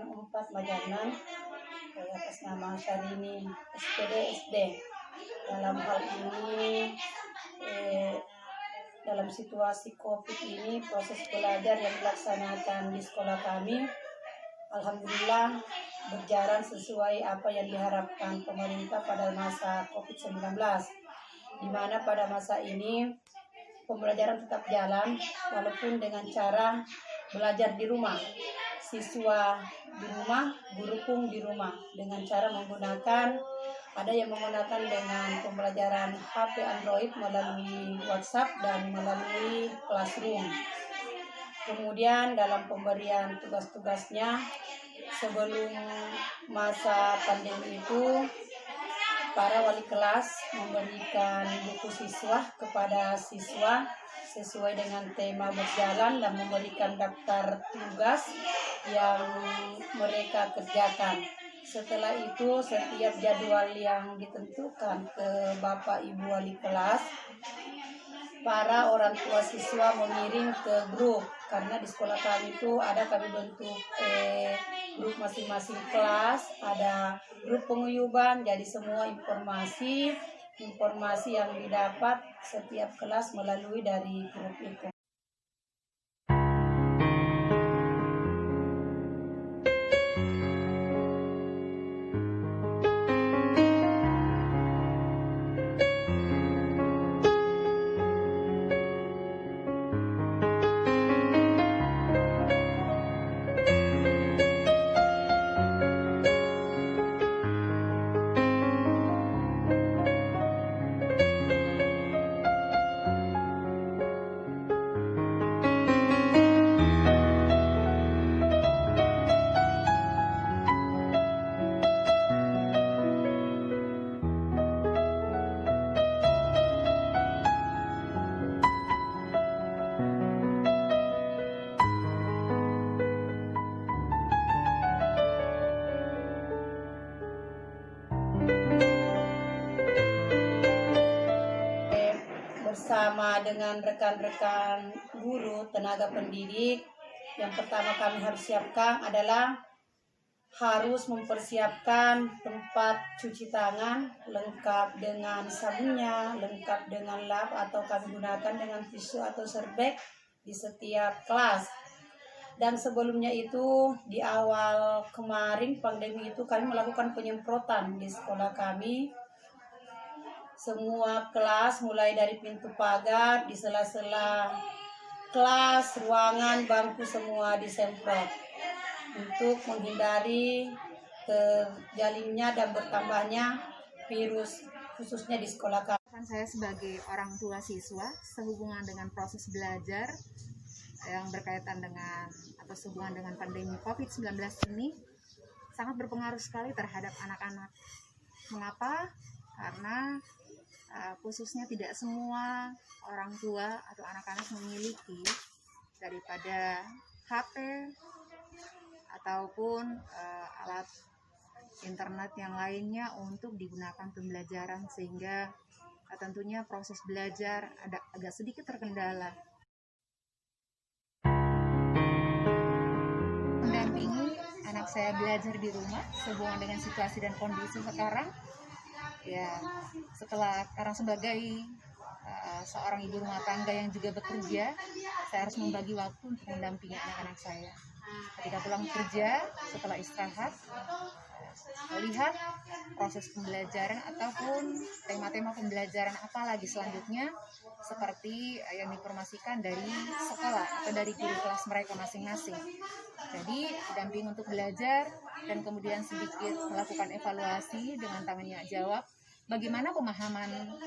4 Majanan atas nama Syahrini SPD SD. Dalam hal ini dalam situasi COVID ini, proses belajar yang dilaksanakan di sekolah kami alhamdulillah berjalan sesuai apa yang diharapkan pemerintah pada masa COVID-19, di mana pada masa ini pembelajaran tetap jalan walaupun dengan cara belajar di rumah. Siswa di rumah, guru pun di rumah dengan cara menggunakan, ada yang menggunakan dengan pembelajaran HP Android melalui WhatsApp dan melalui Classroom. Kemudian dalam pemberian tugas-tugasnya sebelum masa pandemi itu, para wali kelas memberikan buku siswa kepada siswa sesuai dengan tema berjalan dan memberikan daftar tugas yang mereka kerjakan. Setelah itu setiap jadwal yang ditentukan ke Bapak Ibu wali kelas, para orang tua siswa mengirim ke grup, karena di sekolah kami itu kami bentuk grup masing-masing kelas, ada grup penguyuban, jadi semua informasi yang didapat setiap kelas melalui dari grup itu. Bersama dengan rekan-rekan guru, tenaga pendidik, yang pertama kami harus siapkan adalah harus mempersiapkan tempat cuci tangan lengkap dengan sabunnya, lengkap dengan lap atau kami gunakan dengan tisu atau serbet di setiap kelas. Dan sebelumnya itu di awal kemarin pandemi itu kami melakukan penyemprotan di sekolah kami. Semua kelas mulai dari pintu pagar, di sela-sela kelas, ruangan, bangku semua disemprot untuk menghindari terjalinnya dan bertambahnya virus khususnya di sekolah kami. Saya sebagai orang tua siswa sehubungan dengan proses belajar yang berkaitan dengan atau sehubungan dengan pandemi COVID-19 ini sangat berpengaruh sekali terhadap anak-anak. Mengapa? Karena khususnya tidak semua orang tua atau anak-anak memiliki daripada HP ataupun alat internet yang lainnya untuk digunakan pembelajaran, sehingga tentunya proses belajar agak sedikit terkendala. Mendampingi anak saya belajar di rumah sehubungan dengan situasi dan kondisi sekarang, ya karena sebagai seorang ibu rumah tangga yang juga bekerja, saya harus membagi waktu untuk mendampingi anak-anak saya. Ketika pulang kerja, setelah istirahat, melihat proses pembelajaran ataupun tema-tema pembelajaran apa lagi selanjutnya, seperti yang diinformasikan dari sekolah atau dari guru kelas mereka masing-masing. Jadi damping untuk belajar dan kemudian sedikit melakukan evaluasi dengan tanya jawab bagaimana pemahaman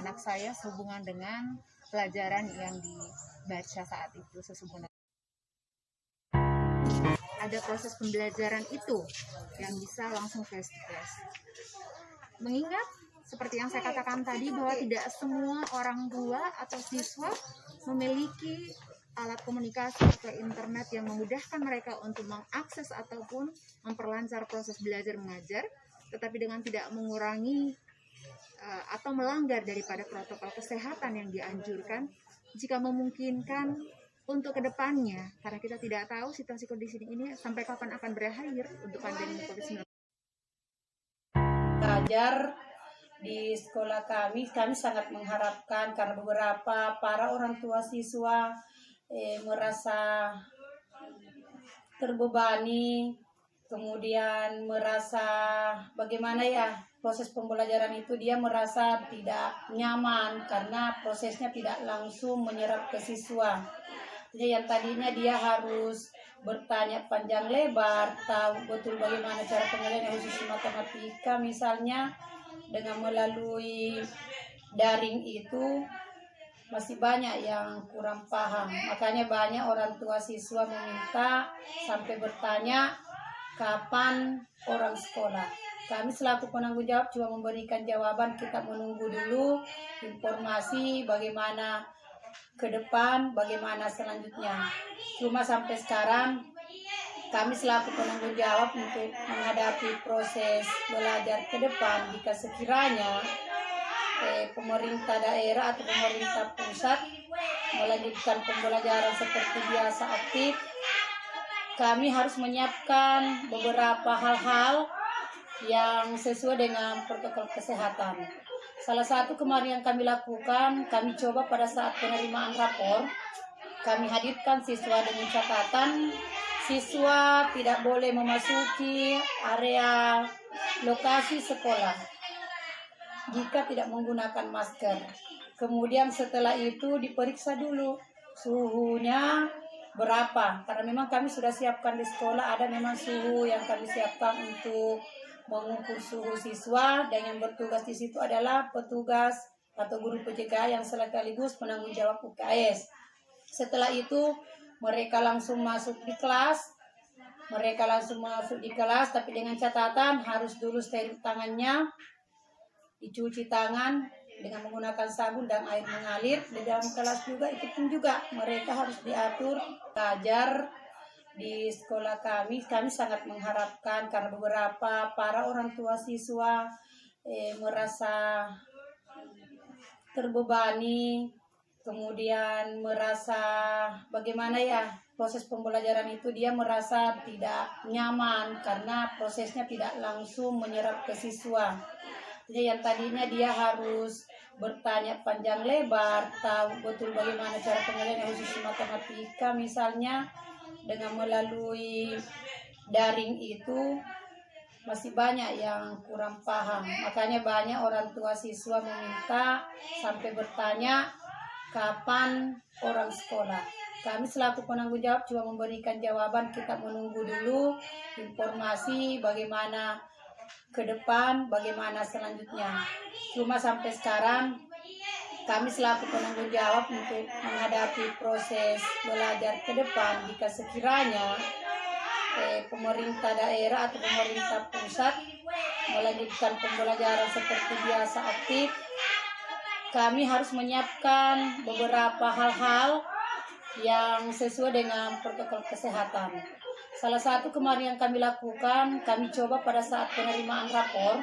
anak saya sehubungan dengan pelajaran yang dibaca saat itu sesungguhnya. Ada proses pembelajaran itu yang bisa langsung face to face. Mengingat seperti yang saya katakan tadi bahwa tidak semua orang tua atau siswa memiliki alat komunikasi atau internet yang memudahkan mereka untuk mengakses ataupun memperlancar proses belajar mengajar, tetapi dengan tidak mengurangi atau melanggar daripada protokol kesehatan yang dianjurkan, jika memungkinkan untuk kedepannya, karena kita tidak tahu situasi kondisi ini sampai kapan akan berakhir untuk pandemi COVID-19. Ajar di sekolah kami sangat mengharapkan karena beberapa para orang tua siswa merasa terbebani, kemudian merasa bagaimana ya proses pembelajaran itu dia merasa tidak nyaman karena prosesnya tidak langsung menyerap ke siswa. Jadi yang tadinya dia harus bertanya panjang lebar, tahu betul bagaimana cara penilaian khusus matematika misalnya dengan melalui daring itu masih banyak yang kurang paham. Makanya banyak orang tua siswa meminta sampai bertanya kapan orang sekolah. Kami selaku penanggung jawab cuma memberikan jawaban, kita menunggu dulu informasi bagaimana ke depan, bagaimana selanjutnya. Cuma sampai sekarang kami selaku penanggung jawab untuk menghadapi proses belajar ke depan, jika sekiranya pemerintah daerah atau pemerintah pusat melanjutkan pembelajaran seperti biasa aktif, kami harus menyiapkan beberapa hal-hal yang sesuai dengan protokol kesehatan. Salah satu kemarin yang kami lakukan, kami coba pada saat penerimaan rapor, kami hadirkan siswa dengan catatan siswa tidak boleh memasuki area lokasi sekolah jika tidak menggunakan masker. Kemudian setelah itu diperiksa dulu suhunya berapa, karena memang kami sudah siapkan di sekolah ada memang suhu yang kami siapkan untuk mengukur suhu siswa, dan yang bertugas di situ adalah petugas atau guru PJK yang sekaligus penanggung jawab UKS. Setelah itu mereka langsung masuk di kelas. Tapi dengan catatan harus dulu steril tangannya, dicuci tangan dengan menggunakan sabun dan air mengalir. Di dalam kelas juga itu pun juga mereka harus diatur. Belajar di sekolah kami sangat mengharapkan karena beberapa para orang tua siswa merasa terbebani, kemudian merasa bagaimana ya proses pembelajaran itu dia merasa tidak nyaman karena prosesnya tidak langsung menyerap ke siswa. Jadi yang tadinya dia harus bertanya panjang lebar, tahu betul bagaimana cara penilaian khusus matematika misalnya dengan melalui daring itu masih banyak yang kurang paham. Makanya banyak orang tua siswa meminta sampai bertanya kapan orang sekolah. Kami selaku penanggung jawab cuma memberikan jawaban, kita menunggu dulu informasi bagaimana ke depan, bagaimana selanjutnya. Cuma sampai sekarang kami selaku penanggung jawab untuk menghadapi proses belajar ke depan, jika sekiranya pemerintah daerah atau pemerintah pusat melanjutkan pembelajaran seperti biasa aktif, kami harus menyiapkan beberapa hal-hal yang sesuai dengan protokol kesehatan. Salah satu kemarin yang kami lakukan, kami coba pada saat penerimaan rapor,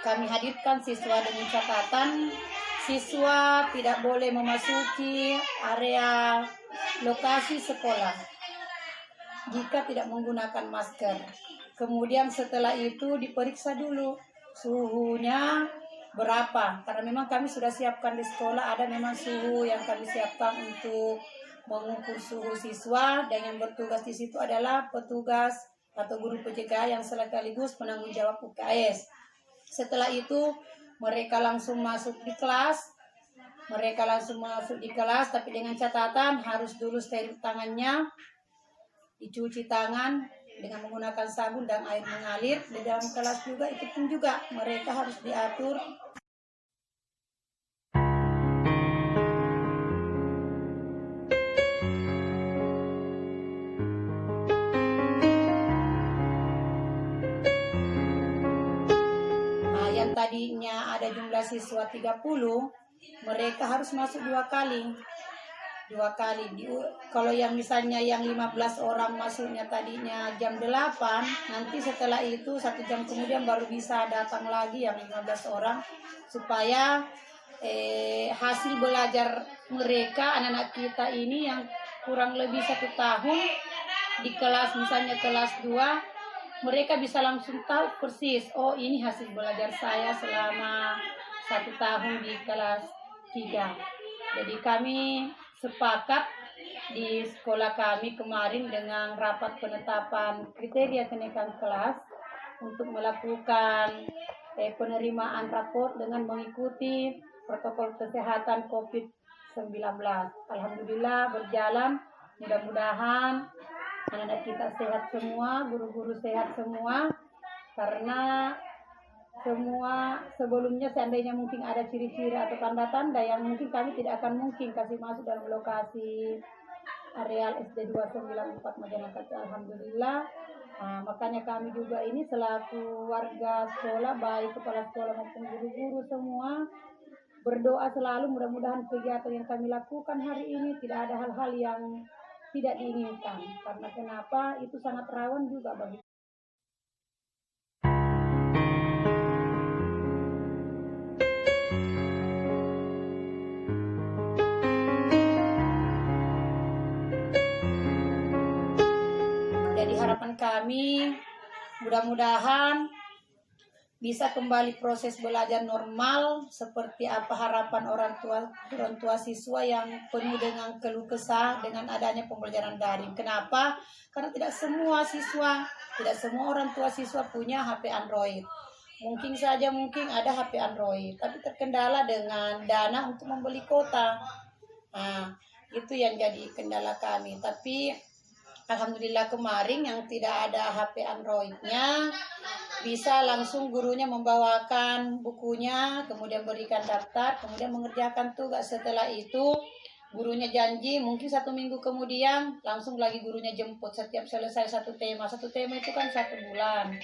kami hadirkan siswa dengan catatan siswa tidak boleh memasuki area lokasi sekolah jika tidak menggunakan masker. Kemudian setelah itu diperiksa dulu suhunya berapa, karena memang kami sudah siapkan di sekolah ada memang suhu yang kami siapkan untuk mengukur suhu siswa, dan yang bertugas di situ adalah petugas atau guru PJK yang sekaligus penanggung jawab UKS. Setelah itu mereka langsung masuk di kelas. Tapi dengan catatan harus dulu steril tangannya, dicuci tangan dengan menggunakan sabun dan air mengalir. Di dalam kelas juga itu pun juga mereka harus diatur. Yang tadinya ada jumlah siswa 30, mereka harus masuk dua kali. Kalau yang misalnya yang 15 orang masuknya tadinya jam 8, nanti setelah itu 1 jam kemudian baru bisa datang lagi yang 15 orang, supaya hasil belajar mereka, anak-anak kita ini yang kurang lebih 1 tahun di kelas, misalnya kelas 2, mereka bisa langsung tahu persis, oh ini hasil belajar saya selama 1 tahun di kelas 3. Jadi kami sepakat di sekolah kami kemarin dengan rapat penetapan kriteria kenaikan kelas untuk melakukan penerimaan rapor dengan mengikuti protokol kesehatan COVID-19. Alhamdulillah berjalan, mudah-mudahan anak-anak kita sehat semua, guru-guru sehat semua, karena semua sebelumnya seandainya mungkin ada ciri-ciri atau tanda-tanda yang mungkin kami tidak akan mungkin kasih masuk dalam lokasi areal SD 294 Majanaka. Alhamdulillah. Nah, makanya kami juga ini selaku warga sekolah, baik kepala sekolah maupun guru-guru semua, berdoa selalu mudah-mudahan kegiatan yang kami lakukan hari ini tidak ada hal-hal yang tidak diinginkan. Karena kenapa? Itu sangat rawan juga bagi Jadi harapan kami mudah-mudahan bisa kembali proses belajar normal seperti apa harapan orang tua siswa yang penuh dengan keluh kesah dengan adanya pembelajaran daring. Kenapa? Karena tidak semua siswa, tidak semua orang tua siswa punya HP Android. Mungkin saja ada HP Android, tapi terkendala dengan dana untuk membeli kuota. Nah, itu yang jadi kendala kami. Tapi alhamdulillah kemarin yang tidak ada HP Android-nya bisa langsung gurunya membawakan bukunya, kemudian berikan daftar, kemudian mengerjakan tugas. Setelah itu gurunya janji mungkin 1 minggu kemudian langsung lagi gurunya jemput setiap selesai satu tema itu kan 1 bulan.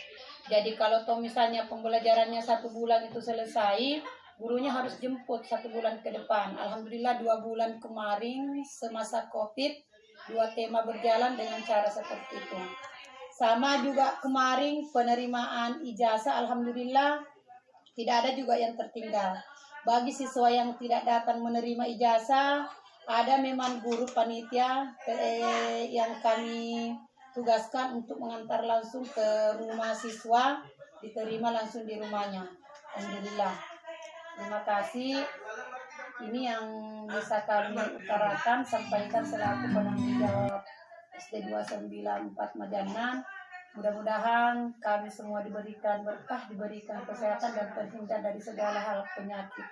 Jadi kalau misalnya pembelajarannya 1 bulan itu selesai, gurunya harus jemput 1 bulan ke depan. Alhamdulillah 2 bulan kemarin semasa COVID 2 tema berjalan dengan cara seperti itu. Sama juga kemarin penerimaan ijazah, alhamdulillah tidak ada juga yang tertinggal. Bagi siswa yang tidak datang menerima ijazah, ada memang guru panitia yang kami tugaskan untuk mengantar langsung ke rumah siswa, diterima langsung di rumahnya. Alhamdulillah. Terima kasih. Ini yang bisa kami utarakan, sampaikan selaku penanggung jawab SD 294 Majanan. Mudah-mudahan kami semua diberikan berkah, diberikan kesehatan dan terhindar dari segala hal penyakit.